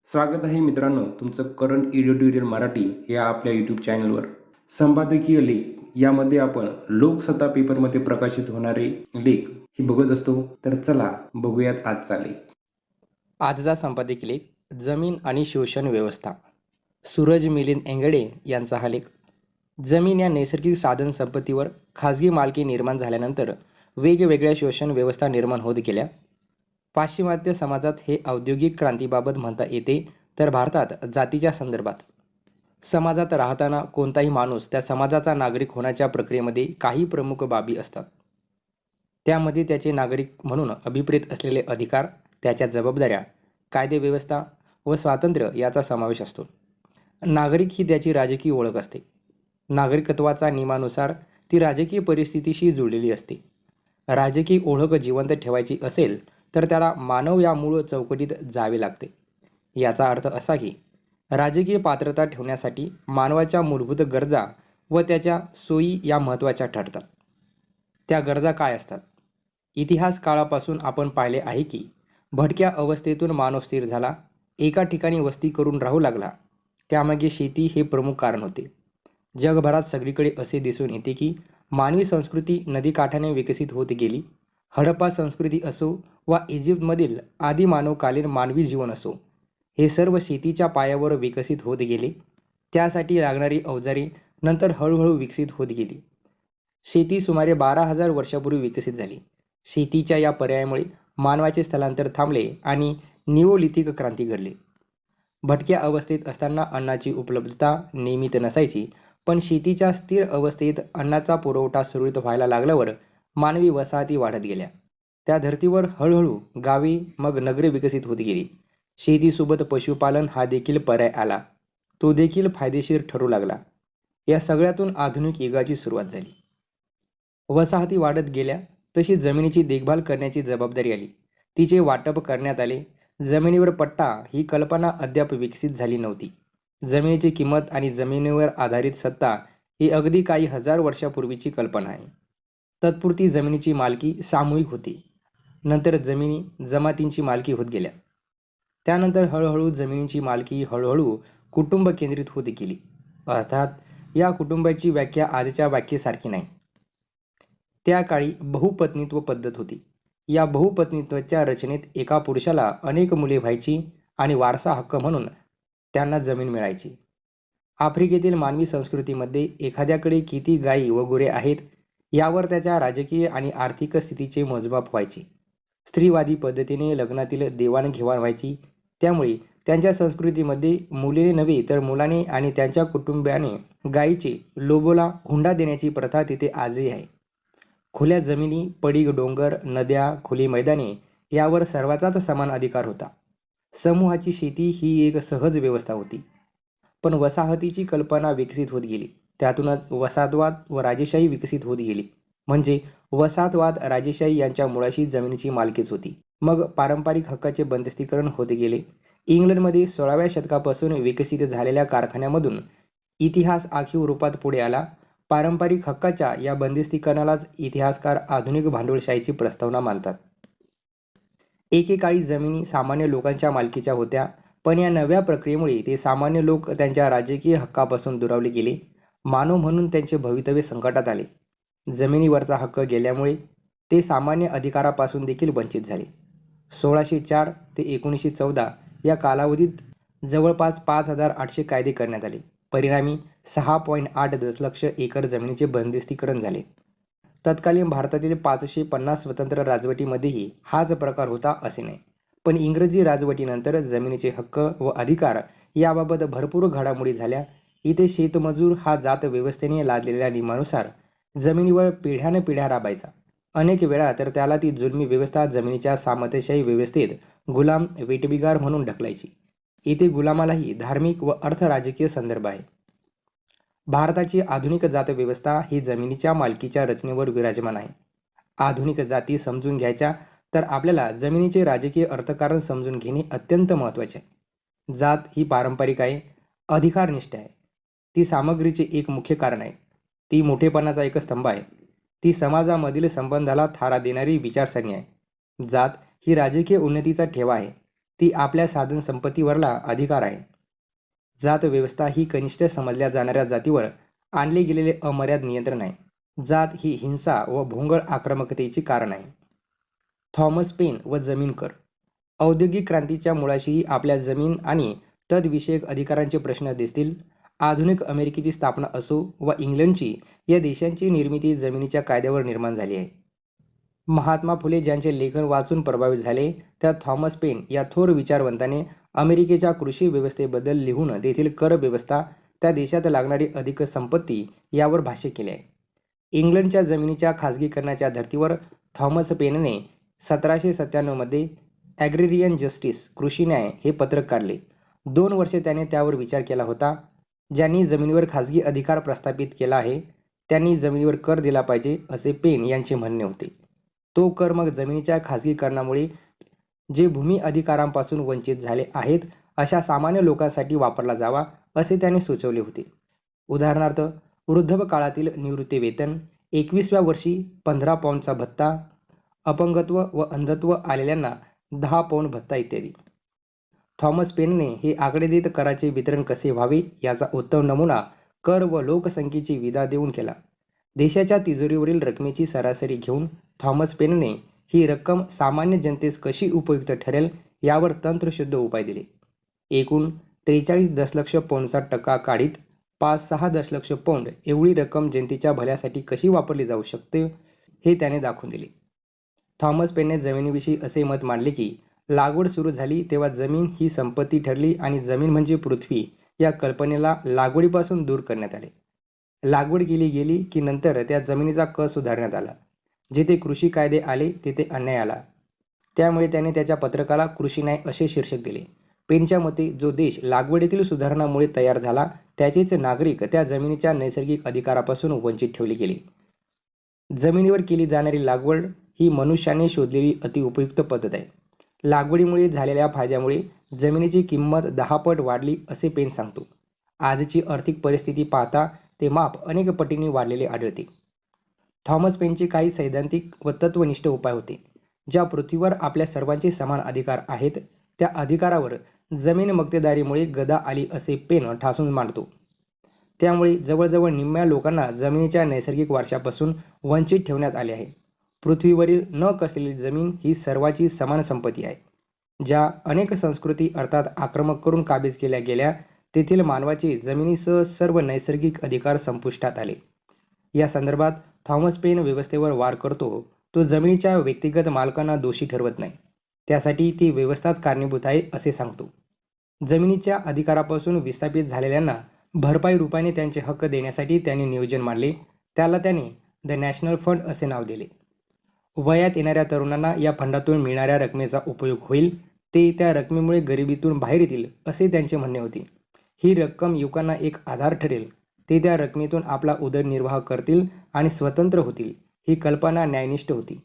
स्वागत आहे मित्रांनो तुमचं करंट एडिटोरियल मराठी या आपल्या यूट्यूब चॅनलवर. संपादकीय लेख यामध्ये आपण लोकसत्ता पेपरमध्ये प्रकाशित होणारे लेख हे बघत असतो. तर चला बघूयात आजचा लेख. आजचा संपादकीय लेख जमीन आणि शोषण व्यवस्था. सूरज मिलिंद एंगडे यांचा हा लेख. जमीन या नैसर्गिक साधन संपत्तीवर खाजगी मालकी निर्माण झाल्यानंतर वेगवेगळ्या शोषण व्यवस्था निर्माण होत गेल्या. पाश्चिमात्य समाजात हे औद्योगिक क्रांतीबाबत म्हणता येते, तर भारतात जातीच्या संदर्भात. समाजात राहताना कोणताही माणूस त्या समाजाचा नागरिक होण्याच्या प्रक्रियेमध्ये काही प्रमुख बाबी असतात. त्यामध्ये त्याचे नागरिक म्हणून अभिप्रेत असलेले अधिकार, त्याच्या जबाबदाऱ्या, कायदेव्यवस्था व स्वातंत्र्य याचा समावेश असतो. नागरिक ही त्याची राजकीय ओळख असते. नागरिकत्वाच्या नियमानुसार ती राजकीय परिस्थितीशी जुळलेली असते. राजकीय ओळख जिवंत ठेवायची असेल तर त्याला मानव या मूळ चौकटीत जावे लागते. याचा अर्थ असा की राजकीय पात्रता ठेवण्यासाठी मानवाच्या मूलभूत गरजा व त्याच्या सोयी या महत्त्वाच्या ठरतात. त्या गरजा काय असतात? इतिहास काळापासून आपण पाहिले आहे की भटक्या अवस्थेतून मानव स्थिर झाला, एका ठिकाणी वस्ती करून राहू लागला. त्यामागे शेती हे प्रमुख कारण होते. जगभरात सगळीकडे असे दिसून येते की मानवी संस्कृती नदीकाठाने विकसित होत गेली. हडप्पा संस्कृती असो वा इजिप्तमधील आदी मानवकालीन मानवी जीवन असो, हे सर्व शेतीच्या पायावर विकसित होत गेले. त्यासाठी लागणारी अवजारे नंतर हळूहळू विकसित होत गेली. शेती सुमारे 12,000 वर्षापूर्वी विकसित झाली. शेतीच्या या पर्यायामुळे मानवाचे स्थलांतर थांबले आणि निओलिथिक क्रांती घडली. भटक्या अवस्थेत असताना अन्नाची उपलब्धता नियमित नसायची, पण शेतीच्या स्थिर अवस्थेत अन्नाचा पुरवठा सुरळीत व्हायला लागल्यावर मानवी वसाहती वाढत गेल्या. त्या धर्तीवर हळूहळू गावे मग नगरे विकसित होत गेली. शेतीसोबत पशुपालन हा देखील पर्याय आला. तो देखील फायदेशीर ठरू लागला. या सगळ्यातून आधुनिक युगाची सुरुवात झाली. वसाहती वाढत गेल्या तशी जमिनीची देखभाल करण्याची जबाबदारी आली. तिचे वाटप करण्यात आले. जमिनीवर पट्टा ही कल्पना अद्याप विकसित झाली नव्हती. जमिनीची किंमत आणि जमिनीवर आधारित सत्ता ही अगदी काही हजार वर्षापूर्वीची कल्पना आहे. तत्पुरती जमिनीची मालकी सामूहिक होती. नंतर जमिनी जमातींची मालकी होत गेल्या. त्यानंतर हळूहळू जमिनीची मालकी हळूहळू कुटुंब केंद्रित होत गेली. अर्थात या कुटुंबाची व्याख्या आजच्या व्याख्येसारखी नाही. त्या काळी बहुपत्नीत्व पद्धत होती. या बहुपत्नीत्वाच्या रचनेत एका पुरुषाला अनेक मुले व्हायची आणि वारसा हक्क म्हणून त्यांना जमीन मिळायची. आफ्रिकेतील मानवी संस्कृतीमध्ये एखाद्याकडे किती गायी व गुरे आहेत यावर त्याच्या राजकीय आणि आर्थिक स्थितीचे मोजमाप व्हायचे. स्त्रीवादी पद्धतीने लग्नातील देवाणघेवाण व्हायची. त्यामुळे त्यांच्या संस्कृतीमध्ये मुलीने नव्हे तर मुलाने आणि त्यांच्या कुटुंबियाने गायीचे लोबोला हुंडा देण्याची प्रथा तिथे आजही आहे. खुल्या जमिनी, पडीक डोंगर, नद्या, खुली मैदाने यावर सर्वांचाच समान अधिकार होता. समूहाची शेती ही एक सहज व्यवस्था होती. पण वसाहतीची कल्पना विकसित होत गेली. त्यातूनच वसाहतवाद व राजेशाही विकसित होत गेली. म्हणजे वसाहतवाद राजेशाही यांच्या मुळाशी जमिनीची मालकीच होती. मग पारंपरिक हक्काचे बंदिस्तीकरण होत गेले. इंग्लंडमध्ये 16व्या शतकापासून विकसित झालेल्या कारखान्यामधून इतिहास आखीव रूपात पुढे आला. पारंपरिक हक्काच्या या बंदिस्तीकरणालाच इतिहासकार आधुनिक भांडवलशाहीची प्रस्तावना मानतात. एकेकाळी जमिनी सामान्य लोकांच्या मालकीच्या होत्या, पण या नव्या प्रक्रियेमुळे ते सामान्य लोक त्यांच्या राजकीय हक्कापासून दुरावले गेले. मानव म्हणून त्यांचे भवितव्य संकटात आले. जमिनीवरचा हक्क गेल्यामुळे ते सामान्य अधिकारापासून देखील वंचित झाले. 1604 ते 1914 या कालावधीत जवळपास 5,800 कायदे करण्यात आले. परिणामी 6.8 दशलक्ष एकर जमिनीचे बंदिस्तीकरण झाले. तत्कालीन भारतातील 550 स्वतंत्र राजवटीमध्येही हाच प्रकार होता असे नाही. पण इंग्रजी राजवटीनंतर जमिनीचे हक्क व अधिकार याबाबत भरपूर घडामोडी झाल्या. इथे शेतमजूर हा जात व्यवस्थेने लादलेल्या नियमानुसार जमिनीवर पिढ्यानपिढ्या राबायचा. अनेक वेळा तर त्याला ती जुलमी व्यवस्था जमिनीच्या सामंतशाही व्यवस्थेत गुलाम वेठबिगार म्हणून ढकलायची. इथे गुलामालाही धार्मिक व अर्थ राजकीय संदर्भ आहे. भारताची आधुनिक जात व्यवस्था ही जमिनीच्या मालकीच्या रचनेवर विराजमान आहे. आधुनिक जाती समजून घ्यायच्या तर आपल्याला जमिनीचे राजकीय अर्थकारण समजून घेणे अत्यंत महत्त्वाचे आहे. जात ही पारंपरिक आहे, अधिकारनिष्ठ आहे. ती सामग्रीचे एक मुख्य कारण आहे. ती मोठेपणाचा एक स्तंभ आहे. ती समाजामधील संबंधाला थारा देणारी विचारसरणी आहे. जात ही राजकीय उन्नतीचा ठेवा आहे. ती आपल्या साधन संपत्तीवरला अधिकार आहे. जात व्यवस्था ही कनिष्ठ समजल्या जाणाऱ्या जातीवर आणले गेलेले अमर्याद नियंत्रण आहे. जात ही हिंसा व भोंगळ आक्रमकतेची कारण आहे. थॉमस पेन व जमीन कर. औद्योगिक क्रांतीच्या मुळाशीही आपल्या जमीन आणि तद्विषयक अधिकारांचे प्रश्न दिसतील. आधुनिक अमेरिकेची स्थापना असो व इंग्लंडची, या देशांची निर्मिती जमिनीच्या कायद्यावर निर्माण झाली आहे. महात्मा फुले ज्यांचे लेखन वाचून प्रभावित झाले, त्या थॉमस पेन या थोर विचारवंताने अमेरिकेच्या कृषी व्यवस्थेबद्दल लिहून तेथील कर व्यवस्था, त्या देशात लागणारी अधिक संपत्ती यावर भाष्य केले आहे. इंग्लंडच्या जमिनीच्या खाजगीकरणाच्या धर्तीवर थॉमस पेनने 1797 मध्ये ॲग्रेरियन जस्टिस, कृषी न्याय हे पत्रक काढले. 2 वर्षे त्याने त्यावर विचार केला होता. ज्यांनी जमिनीवर खाजगी अधिकार प्रस्थापित केला आहे त्यांनी जमिनीवर कर दिला पाहिजे, असे पेन यांचे म्हणणे होते. तो कर मग जमिनीच्या खाजगीकरणामुळे जे भूमी अधिकारांपासून वंचित झाले आहेत अशा सामान्य लोकांसाठी वापरला जावा, असे त्याने सुचवले होते. उदाहरणार्थ, वृद्धपकाळातील निवृत्तीवेतन, 21व्या वर्षी 15 पाऊंडचा भत्ता, अपंगत्व व अंधत्व आलेल्यांना 10 पाऊंड भत्ता इत्यादी. थॉमस पेनने हे आकडे देत कराचे वितरण कसे व्हावे याचा उत्तम नमुना कर व लोकसंख्येची विदा देऊन केला. देशाच्या तिजोरीवरील रकमेची सरासरी घेऊन थॉमस पेनने ही रक्कम सामान्य जनतेस कशी उपयुक्त ठरेल यावर तंत्रशुद्ध उपाय दिले. एकूण 43 दशलक्ष पाऊंडचा टक्का काढीत 5-6 दशलक्ष पाऊंड एवढी रक्कम जनतेच्या भल्यासाठी कशी वापरली जाऊ शकते हे त्याने दाखवून दिले. थॉमस पेनने जमिनीविषयी असे मत मांडले की लागवड सुरू झाली तेव्हा जमीन ही संपत्ती ठरली आणि जमीन म्हणजे पृथ्वी या कल्पनेला लागवडीपासून दूर करण्यात आले. लागवड केली गेली की नंतर त्या जमिनीचा कस सुधारण्यात आला. जिथे कृषी कायदे आले तिथे अन्याय आला. त्यामुळे त्याने त्याच्या पत्रकाला कृषी न्याय असे शीर्षक दिले. पेनच्या मते जो देश लागवडीतील सुधारणामुळे तयार झाला त्याचेच नागरिक त्या जमिनीच्या नैसर्गिक अधिकारापासून वंचित ठेवले गेले. जमिनीवर केली जाणारी लागवड ही मनुष्याने शोधलेली अतिउपयुक्त पद्धत आहे. लागवडीमुळे झालेल्या फायद्यामुळे जमिनीची किंमत 10 पट वाढली, असे पेन सांगतो. आजची आर्थिक परिस्थिती पाहता ते माप अनेक पटींनी वाढलेले आढळते. थॉमस पेनचे काही सैद्धांतिक व तत्वनिष्ठ उपाय होते. ज्या पृथ्वीवर आपल्या सर्वांचे समान अधिकार आहेत त्या अधिकारावर जमीन मक्तेदारीमुळे गदा आली, असे पेन ठासून मांडतो. त्यामुळे जवळजवळ निम्म्या लोकांना जमिनीच्या नैसर्गिक वारशापासून वंचित ठेवण्यात आले आहे. पृथ्वीवरील न कसलेली जमीन ही सर्वाची समान संपत्ती आहे. ज्या अनेक संस्कृती अर्थात आक्रमक करून काबीज केल्या गेल्या तेथील मानवाचे जमिनीसह सर्व नैसर्गिक अधिकार संपुष्टात आले. या संदर्भात थॉमस पेन व्यवस्थेवर वार करतो. तो जमिनीच्या व्यक्तिगत मालकांना दोषी ठरवत नाही, त्यासाठी ती व्यवस्थाच कारणीभूत आहे असे सांगतो. जमिनीच्या अधिकारापासून विस्थापित झालेल्यांना भरपाई रूपाने त्यांचे हक्क देण्यासाठी त्याने नियोजन मांडले. त्याला त्याने द नॅशनल फंड असे नाव दिले. वयात येणाऱ्या तरुणांना या फंडातून मिळणाऱ्या रकमेचा उपयोग होईल, ते त्या रकमेमुळे गरिबीतून बाहेर येतील, असे त्यांचे म्हणणे होते. ही रक्कम युवकांना एक आधार ठरेल, ते त्या रकमेतून आपला उदरनिर्वाह करतील आणि स्वतंत्र होतील, ही कल्पना न्यायनिष्ठ होती.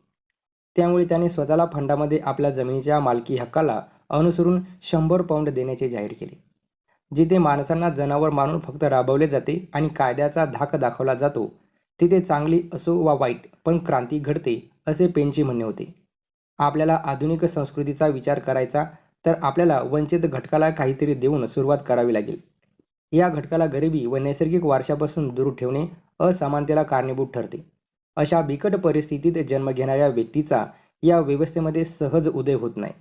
त्यामुळे त्याने स्वतःला फंडामध्ये आपल्या जमिनीच्या मालकी हक्काला अनुसरून 100 पाऊंड देण्याचे जाहीर केले. जिथे माणसांना जनावर मानून फक्त राबवले जाते आणि कायद्याचा धाक दाखवला जातो तिथे चांगली असो वा वाईट पण क्रांती घडते, असे पेनचे म्हणणे होते. आपल्याला आधुनिक संस्कृतीचा विचार करायचा तर आपल्याला वंचित घटकाला काहीतरी देऊन सुरुवात करावी लागेल. या घटकाला गरिबी व नैसर्गिक वारशापासून दूर ठेवणे असमानतेला कारणीभूत ठरते. अशा बिकट परिस्थितीत जन्म घेणाऱ्या व्यक्तीचा या व्यवस्थेमध्ये सहज उदय होत नाही.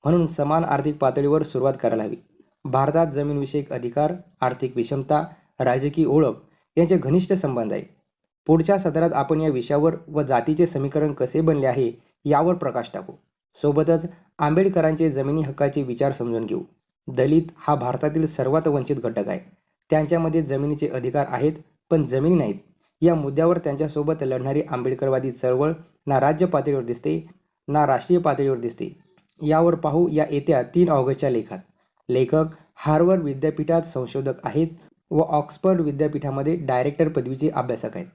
म्हणून समान आर्थिक पातळीवर सुरुवात करायला हवी. भारतात जमीनविषयक अधिकार, आर्थिक विषमता, राजकीय ओळख यांचे घनिष्ठ संबंध आहे. पुढच्या सत्रात आपण या विषयावर व जातीचे समीकरण कसे बनले आहे यावर प्रकाश टाकू. सोबतच आंबेडकरांचे जमिनी हक्काचे विचार समजून घेऊ. दलित हा भारतातील सर्वात वंचित घटक आहे. त्यांच्यामध्ये जमिनीचे अधिकार आहेत पण जमिनी नाहीत. या मुद्द्यावर त्यांच्यासोबत लढणारी आंबेडकरवादी चळवळ ना राज्य पातळीवर दिसते ना राष्ट्रीय पातळीवर दिसते. यावर पाहू या येत्या 3 ऑगस्टच्या लेखात. लेखक हार्वर्ड विद्यापीठात संशोधक आहेत व ऑक्सफर्ड विद्यापीठामध्ये डायरेक्टर पदवीचे अभ्यासक आहेत.